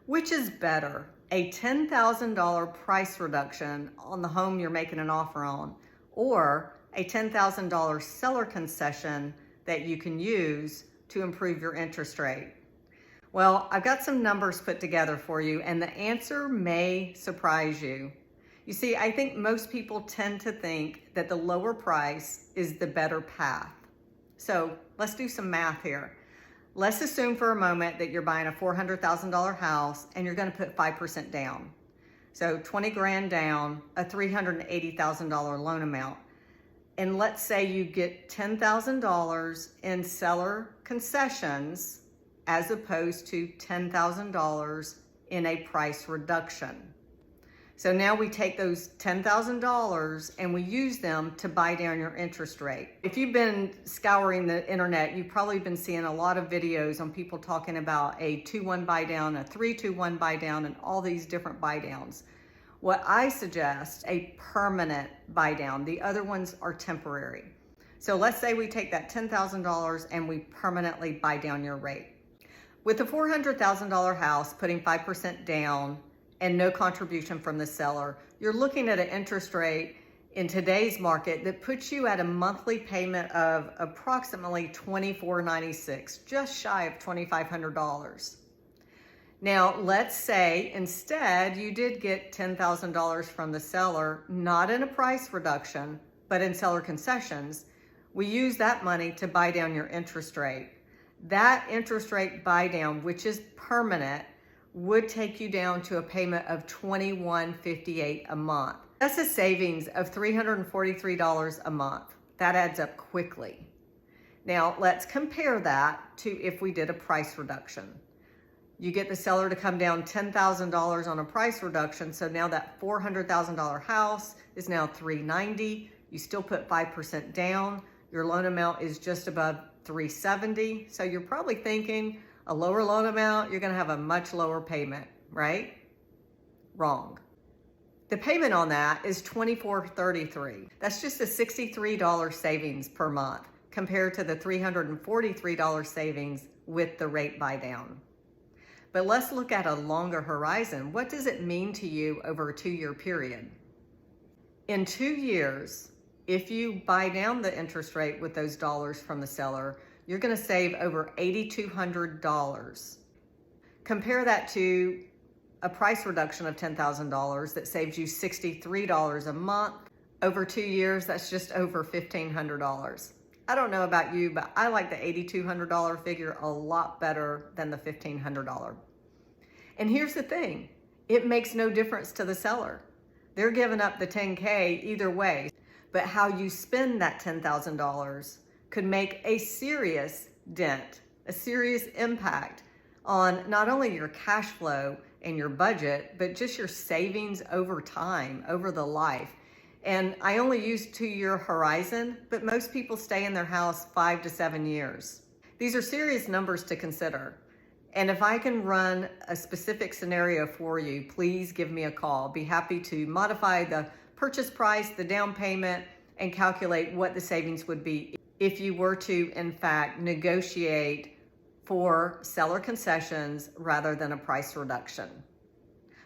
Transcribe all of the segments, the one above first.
Which is better, a $10,000 price reduction on the home you're making an offer on, or a $10,000 seller concession that you can use to improve your interest rate? Well, I've got some numbers put together for you, and the answer may surprise you. You see, I think most people tend to think that the lower price is the better path. So let's do some math here. Let's assume for a moment that you're buying a $400,000 house and you're going to put 5% down. So 20 grand down, a $380,000 loan amount. And let's say you get $10,000 in seller concessions as opposed to $10,000 in a price reduction. So now we take those $10,000 and we use them to buy down your interest rate. If you've been scouring the internet, you've probably been seeing a lot of videos on people talking about a 2-1 buy down, a 3-2-1 buy down, and all these different buy downs. What I suggest, a permanent buy down. The other ones are temporary. So let's say we take that $10,000 and we permanently buy down your rate. With a $400,000 house, putting 5% down, and no contribution from the seller, you're looking at an interest rate in today's market that puts you at a monthly payment of approximately $2,496, just shy of $2,500. Now, let's say instead you did get $10,000 from the seller, not in a price reduction, but in seller concessions. We use that money to buy down your interest rate. That interest rate buy down, which is permanent, would take you down to a payment of $2,158 a month. That's a savings of $343 a month. That adds up quickly. Now let's compare that to if we did a price reduction. You get the seller to come down $10,000 on a price reduction, so now that $400,000 house is now $390. You still put 5% down. Your loan amount is just above $370. So you're probably thinking, a lower loan amount, you're gonna have a much lower payment, right? Wrong. The payment on that is $2,433. That's just a $63 savings per month compared to the $343 savings with the rate buy down. But let's look at a longer horizon. What does it mean to you over a 2-year period? In 2 years, if you buy down the interest rate with those dollars from the seller, you're gonna save over $8,200. Compare that to a price reduction of $10,000 that saves you $63 a month. Over 2 years, that's just over $1,500. I don't know about you, but I like the $8,200 figure a lot better than the $1,500. And here's the thing, it makes no difference to the seller. They're giving up the $10K either way, but how you spend that $10,000 could make a serious dent, a serious impact on not only your cash flow and your budget, but just your savings over time, over the life. And I only use 2-year horizon, but most people stay in their house 5 to 7 years. These are serious numbers to consider. And if I can run a specific scenario for you, please give me a call. I'll be happy to modify the purchase price, the down payment, and calculate what the savings would be if you were to, in fact, negotiate for seller concessions rather than a price reduction.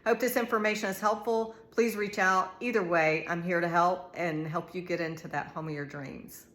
Hope this information is helpful. Please reach out. Either way, I'm here to help and help you get into that home of your dreams.